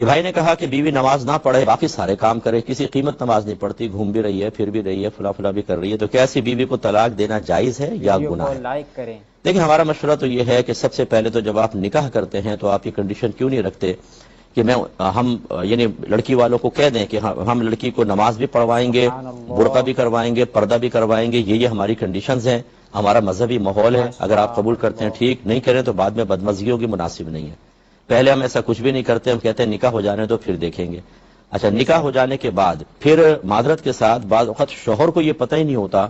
کہ بھائی نے کہا کہ بیوی نماز نہ پڑھے باقی سارے کام کرے، کسی قیمت نماز نہیں پڑھتی، گھوم بھی رہی ہے، پھر بھی رہی ہے، فلا بھی کر رہی ہے، تو کیا ایسی بیوی کو طلاق دینا جائز ہے یا گناہ ہے؟ لائک کریں۔ دیکھیں ہمارا مشورہ تو یہ ہے کہ سب سے پہلے تو جب آپ نکاح کرتے ہیں تو آپ یہ کنڈیشن کیوں نہیں رکھتے کہ ہم یعنی لڑکی والوں کو کہہ دیں کہ ہم لڑکی کو نماز بھی پڑھوائیں گے، برقع بھی کروائیں گے، پردہ بھی کروائیں گے، یہ ہماری کنڈیشنز ہیں، ہمارا مذہبی ماحول ہے، اگر آپ قبول کرتے ہیں ٹھیک، نہیں کریں تو بعد میں بدمزگیوں کی مناسب نہیں ہے۔ پہلے ہم ایسا کچھ بھی نہیں کرتے، ہم کہتے ہیں نکاح ہو جانے تو پھر دیکھیں گے۔ اچھا نکاح ہو جانے کے بعد پھر معذرت کے ساتھ بعض وقت شوہر کو یہ پتہ ہی نہیں ہوتا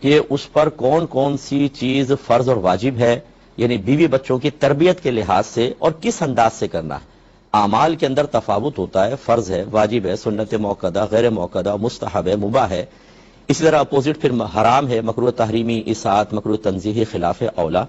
کہ اس پر کون کون سی چیز فرض اور واجب ہے، یعنی بیوی بچوں کی تربیت کے لحاظ سے اور کس انداز سے کرنا ہے۔ اعمال کے اندر تفاوت ہوتا ہے، فرض ہے، واجب ہے، سنت موقدہ، غیر موقدہ، مستحب ہے، مباح ہے۔ اسی طرح اپوزٹ پھر حرام ہے، مکروہ تحریمی، اصاعت، مکروہ تنزیہی، خلاف اولا۔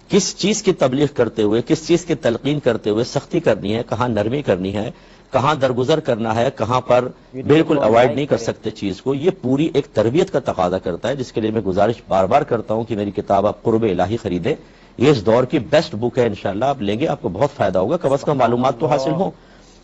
کس چیز کی تبلیغ کرتے ہوئے، کس چیز کی تلقین کرتے ہوئے سختی کرنی ہے، کہاں نرمی کرنی ہے، کہاں درگزر کرنا ہے، کہاں پر بالکل اوائڈ نہیں کر سکتے چیز کو، یہ پوری ایک تربیت کا تقاضا کرتا ہے، جس کے لیے میں گزارش بار بار کرتا ہوں کہ میری کتاب آپ قرب الہی خریدیں، یہ اس دور کی بیسٹ بک ہے، انشاءاللہ آپ لیں گے آپ کو بہت فائدہ ہوگا، کم از کم معلومات تو حاصل ہوں۔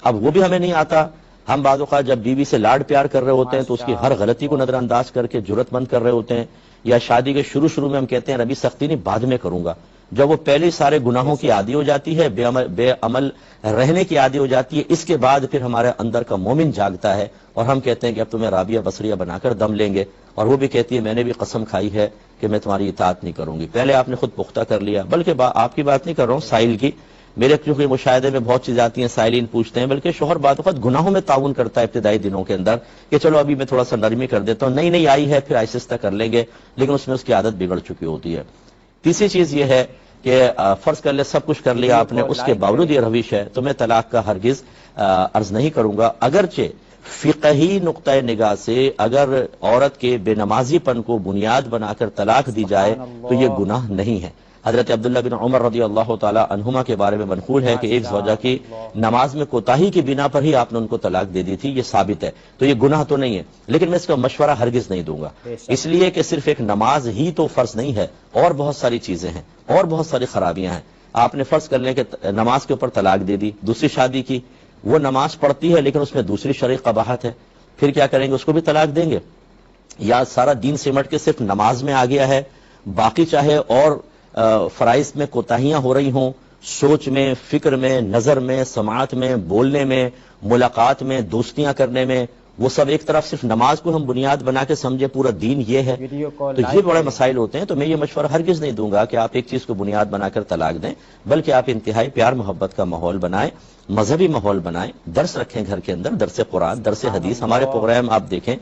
اب وہ بھی ہمیں نہیں آتا، ہم بعض اوقات جب بیوی سے لاڈ پیار کر رہے ہوتے ہیں تو اس کی ہر غلطی کو نظر انداز کر کے جرت مند کر رہے ہوتے ہیں، یا شادی کے شروع میں ہم کہتے ہیں ابھی سختی نہیں بعد میں کروں گا، جب وہ پہلے سارے گناہوں کی عادی ہو جاتی ہے، بے عمل رہنے کی عادی ہو جاتی ہے، اس کے بعد پھر ہمارے اندر کا مومن جاگتا ہے اور ہم کہتے ہیں کہ اب تمہیں رابعہ بصریہ بنا کر دم لیں گے، اور وہ بھی کہتی ہے میں نے بھی قسم کھائی ہے کہ میں تمہاری اطاعت نہیں کروں گی۔ پہلے آپ نے خود پختہ کر لیا، بلکہ آپ کی بات نہیں کر رہا ہوں، سائل کی، میرے کیونکہ مشاہدے میں بہت چیزیں آتی ہیں، سائلین پوچھتے ہیں، بلکہ شوہر بعض وقت گناہوں میں تعاون کرتا ہے ابتدائی دنوں کے اندر کہ چلو ابھی میں تھوڑا سا نرمی کر دیتا ہوں، نہیں آئی ہے پھر آہستہ کر لیں گے، لیکن اس میں اس کی عادت بگڑ چکی ہوتی ہے۔ تیسری چیز یہ ہے کہ فرض کر لے سب کچھ کر لیا آپ نے، اس کے باوجود یہ روش ہے تو میں طلاق کا ہرگز عرض نہیں کروں گا، اگرچہ فقہی نقطۂ نگاہ سے اگر عورت کے بے نمازی پن کو بنیاد بنا کر طلاق دی جائے تو یہ گناہ نہیں ہے۔ حضرت عبداللہ بن عمر رضی اللہ تعالی عنہما کے بارے میں منقول ہے کہ ایک زوجہ کی نماز میں کوتاہی کی بنا پر ہی آپ نے ان کو طلاق دے دی تھی، یہ ثابت ہے، تو یہ گناہ تو نہیں ہے، لیکن میں اس کا مشورہ ہرگز نہیں دوں گا، اس لیے کہ صرف ایک نماز ہی تو فرض نہیں ہے، اور بہت ساری چیزیں ہیں اور بہت ساری خرابیاں ہیں۔ آپ نے فرض کر لیں کہ نماز کے اوپر طلاق دے دی، دوسری شادی کی، وہ نماز پڑھتی ہے لیکن اس میں دوسری شرعی قباحت ہے، پھر کیا کریں گے؟ اس کو بھی طلاق دیں گے؟ یا سارا دین سمٹ کے صرف نماز میں آ گیا ہے، باقی چاہے اور فرائض میں کوتاہیاں ہو رہی ہوں، سوچ میں، فکر میں، نظر میں، سماعت میں، بولنے میں، ملاقات میں، دوستیاں کرنے میں، وہ سب ایک طرف صرف نماز کو ہم بنیاد بنا کے سمجھے پورا دین یہ ہے، تو یہ بڑے مسائل ہوتے ہیں۔ تو میں یہ مشورہ ہرگز نہیں دوں گا کہ آپ ایک چیز کو بنیاد بنا کر طلاق دیں، بلکہ آپ انتہائی پیار محبت کا ماحول بنائیں، مذہبی ماحول بنائیں، درس رکھیں گھر کے اندر، درس قرآن، درس حدیث۔ ہمارے پروگرام آپ دیکھیں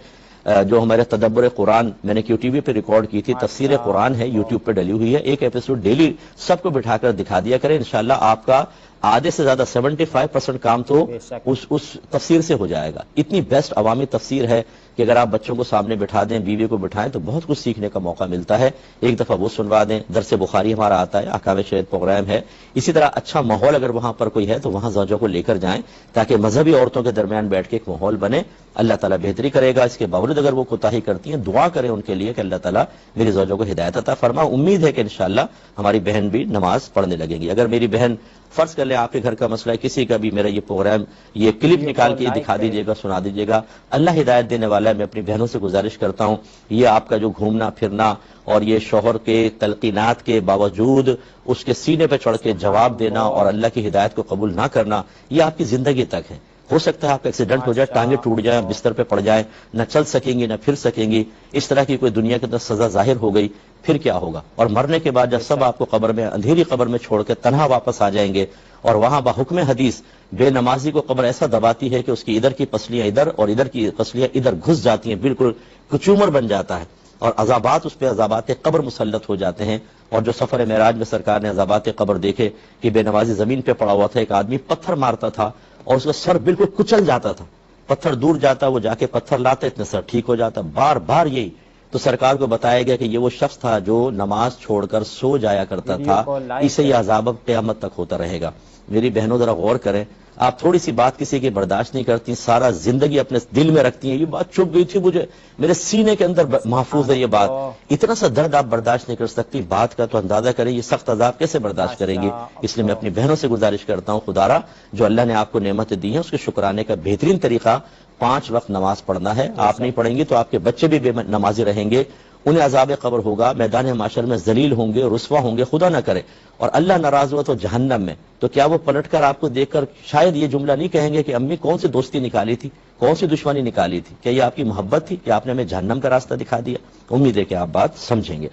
جو ہمارے تدبر قرآن میں نے کیو ٹی وی پہ ریکارڈ کی تھی، تفسیر قرآن ہے، یوٹیوب پہ ڈلی ہوئی ہے، ایک ایپیسوڈ ڈیلی سب کو بٹھا کر دکھا دیا کریں، انشاءاللہ آپ کا آدھے سے زیادہ 75% کام تو اس تفسیر سے ہو جائے گا۔ اتنی بیسٹ عوامی تفسیر ہے کہ اگر آپ بچوں کو سامنے بٹھا دیں، بیوی کو بٹھائیں تو بہت کچھ سیکھنے کا موقع ملتا ہے، ایک دفعہ وہ سنوا دیں۔ درس بخاری ہمارا آتا ہے، احکام شریعت پروگرام ہے، اسی طرح اچھا ماحول اگر وہاں پر کوئی ہے تو وہاں زوجوں کو لے کر جائیں تاکہ مذہبی عورتوں کے درمیان بیٹھ کے ایک ماحول بنے، اللہ تعالیٰ بہتری کرے گا۔ اس کے باوجود اگر وہ کوتاہی کرتی ہیں دعا کریں ان کے لیے کہ اللہ تعالیٰ میری زوجوں کو ہدایت عطا فرما، امید ہے کہ انشاءاللہ ہماری بہن بھی نماز پڑھنے لگے گی۔ اگر میری بہن فرض کر لیں آپ کے گھر کا مسئلہ ہے، کسی کا بھی میرا یہ پروگرام یہ کلپ نکال کے دکھا دیجیے گا، سنا دیجیے گا، اللہ ہدایت دینے والا ہے۔ میں اپنی بہنوں سے گزارش کرتا ہوں یہ آپ کا جو گھومنا پھرنا اور یہ شوہر کے تلقینات کے باوجود اس کے سینے پہ چڑھ کے جواب دینا اور اللہ کی ہدایت کو قبول نہ کرنا، یہ آپ کی زندگی تک ہے۔ ہو سکتا ہے آپ کا ایکسیڈنٹ ہو جائے، ٹانگیں ٹوٹ جائیں، بستر پہ پڑ جائیں، نہ چل سکیں گی نہ پھر سکیں گی، اس طرح کی کوئی دنیا کے اندر سزا ظاہر ہو گئی، پھر کیا ہوگا؟ اور مرنے کے بعد جب سب آپ کو قبر میں اندھیری قبر میں چھوڑ کے تنہا واپس آ جائیں گے، اور وہاں بحکم حدیث بے نمازی کو قبر ایسا دباتی ہے کہ اس کی ادھر کی پسلیاں ادھر اور ادھر کی پسلیاں ادھر گھس جاتی ہیں، بالکل کچومر بن جاتا ہے، اور عذابات اس پہ عذابات قبر مسلط ہو جاتے ہیں۔ اور جو سفر معراج میں سرکار نے عذابات قبر دیکھے کہ بے نمازی زمین پہ پڑا ہوا تھا، ایک آدمی پتھر مارتا تھا اور اس کا سر بالکل کچل جاتا تھا، پتھر دور جاتا، وہ جا کے پتھر لاتا، اتنے سر ٹھیک ہو جاتا، بار بار یہی۔ تو سرکار کو بتایا گیا کہ یہ وہ شخص تھا جو نماز چھوڑ کر سو جایا کرتا تھا، اسے یہ عذاب قیامت تک ہوتا رہے گا۔ میری بہنوں ذرا غور کریں، آپ تھوڑی سی بات کسی کی برداشت نہیں کرتی، سارا زندگی اپنے دل میں رکھتی ہیں، یہ بات چھپ گئی تھی مجھے، میرے سینے کے اندر محفوظ ہے یہ بات، اتنا سا درد آپ برداشت نہیں کر سکتی، بات کا تو اندازہ کریں یہ سخت عذاب کیسے برداشت کریں گی۔ اس لیے میں اپنی بہنوں سے گزارش کرتا ہوں، خدارا جو اللہ نے آپ کو نعمتیں دی ہیں اس کے شکرانے کا بہترین طریقہ 5 وقت نماز پڑھنا ہے۔ آپ نہیں پڑھیں گی تو آپ کے بچے بھی بے نمازی رہیں گے، انہیں عذاب قبر ہوگا، میدان محشر میں ذلیل ہوں گے، رسوا ہوں گے، خدا نہ کرے، اور اللہ ناراض ہوا تو جہنم میں۔ تو کیا وہ پلٹ کر آپ کو دیکھ کر شاید یہ جملہ نہیں کہیں گے کہ امی کون سی دوستی نکالی تھی، کون سی دشمنی نکالی تھی، کیا یہ آپ کی محبت تھی کہ آپ نے ہمیں جہنم کا راستہ دکھا دیا؟ امید ہے کہ آپ بات سمجھیں گے۔